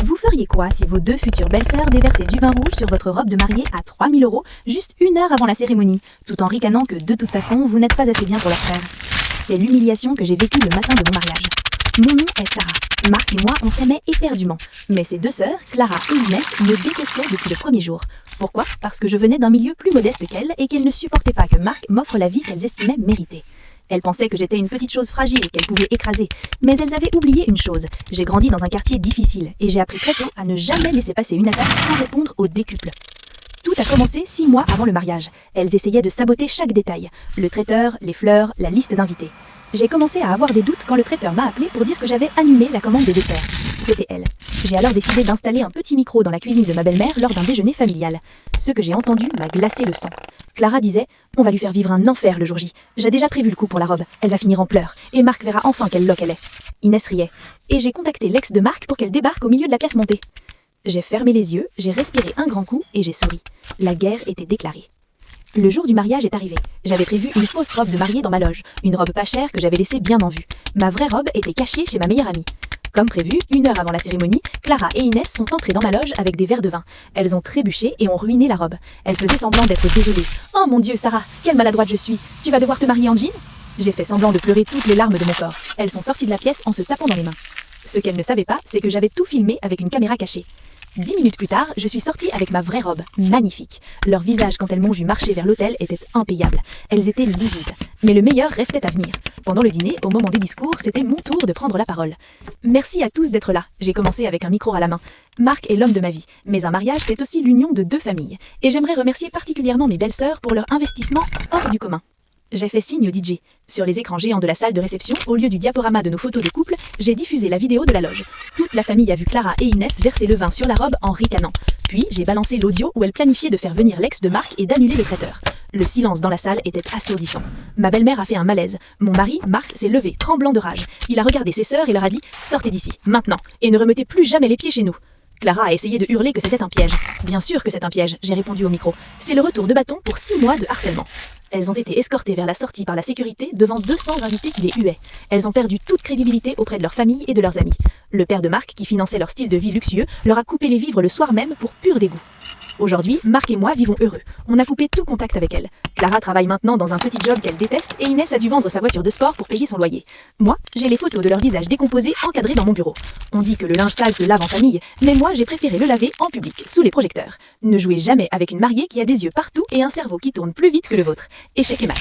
Vous feriez quoi si vos deux futures belles-sœurs déversaient du vin rouge sur votre robe de mariée à 3000 € juste 1 heure avant la cérémonie, tout en ricanant que de toute façon vous n'êtes pas assez bien pour leur frère? C'est l'humiliation que j'ai vécue le matin de mon mariage. Mon nom est Sarah. Marc et moi, on s'aimait éperdument. Mais ses deux sœurs, Clara et Inès, me détestaient depuis le premier jour. Pourquoi? Parce que je venais d'un milieu plus modeste qu'elles et qu'elles ne supportaient pas que Marc m'offre la vie qu'elles estimaient méritée. Elles pensaient que j'étais une petite chose fragile qu'elles pouvaient écraser. Mais elles avaient oublié une chose. J'ai grandi dans un quartier difficile et j'ai appris très tôt à ne jamais laisser passer une attaque sans répondre au décuple. Tout a commencé 6 mois avant le mariage. Elles essayaient de saboter chaque détail. Le traiteur, les fleurs, la liste d'invités. J'ai commencé à avoir des doutes quand le traiteur m'a appelé pour dire que j'avais annulé la commande des desserts. C'était elle. J'ai alors décidé d'installer un petit micro dans la cuisine de ma belle-mère lors d'un déjeuner familial. Ce que j'ai entendu m'a glacé le sang. Clara disait « On va lui faire vivre un enfer le jour J. J'ai déjà prévu le coup pour la robe. Elle va finir en pleurs. Et Marc verra enfin quelle loque elle est. » Inès riait. Et j'ai contacté l'ex de Marc pour qu'elle débarque au milieu de la pièce montée. J'ai fermé les yeux, j'ai respiré un grand coup et j'ai souri. La guerre était déclarée. Le jour du mariage est arrivé. J'avais prévu une fausse robe de mariée dans ma loge. Une robe pas chère que j'avais laissée bien en vue. Ma vraie robe était cachée chez ma meilleure amie. Comme prévu, 1 heure avant la cérémonie, Clara et Inès sont entrées dans ma loge avec des verres de vin. Elles ont trébuché et ont ruiné la robe. Elles faisaient semblant d'être désolées. « Oh mon Dieu, Sarah, quelle maladroite je suis! Tu vas devoir te marier en jean ?» J'ai fait semblant de pleurer toutes les larmes de mon corps. Elles sont sorties de la pièce en se tapant dans les mains. Ce qu'elles ne savaient pas, c'est que j'avais tout filmé avec une caméra cachée. 10 minutes plus tard, je suis sortie avec ma vraie robe, magnifique. Leur visage quand elles m'ont vu marcher vers l'hôtel était impayable. Elles étaient livides. Mais le meilleur restait à venir. Pendant le dîner, au moment des discours, c'était mon tour de prendre la parole. Merci à tous d'être là. J'ai commencé avec un micro à la main. Marc est l'homme de ma vie. Mais un mariage, c'est aussi l'union de deux familles. Et j'aimerais remercier particulièrement mes belles-sœurs pour leur investissement hors du commun. J'ai fait signe au DJ. Sur les écrans géants de la salle de réception, au lieu du diaporama de nos photos de couple, j'ai diffusé la vidéo de la loge. Toute la famille a vu Clara et Inès verser le vin sur la robe en ricanant. Puis j'ai balancé l'audio où elles planifiaient de faire venir l'ex de Marc et d'annuler le traiteur. Le silence dans la salle était assourdissant. Ma belle-mère a fait un malaise. Mon mari, Marc, s'est levé, tremblant de rage. Il a regardé ses sœurs et leur a dit « Sortez d'ici, maintenant, et ne remettez plus jamais les pieds chez nous ». Clara a essayé de hurler que c'était un piège. Bien sûr que c'est un piège, j'ai répondu au micro. C'est le retour de bâton pour 6 mois de harcèlement. Elles ont été escortées vers la sortie par la sécurité devant 200 invités qui les huaient. Elles ont perdu toute crédibilité auprès de leur famille et de leurs amis. Le père de Marc, qui finançait leur style de vie luxueux, leur a coupé les vivres le soir même pour pur dégoût. Aujourd'hui, Marc et moi vivons heureux. On a coupé tout contact avec elle. Clara travaille maintenant dans un petit job qu'elle déteste et Inès a dû vendre sa voiture de sport pour payer son loyer. Moi, j'ai les photos de leur visage décomposés encadrés dans mon bureau. On dit que le linge sale se lave en famille, mais moi j'ai préféré le laver en public, sous les projecteurs. Ne jouez jamais avec une mariée qui a des yeux partout et un cerveau qui tourne plus vite que le vôtre. Échec et mat.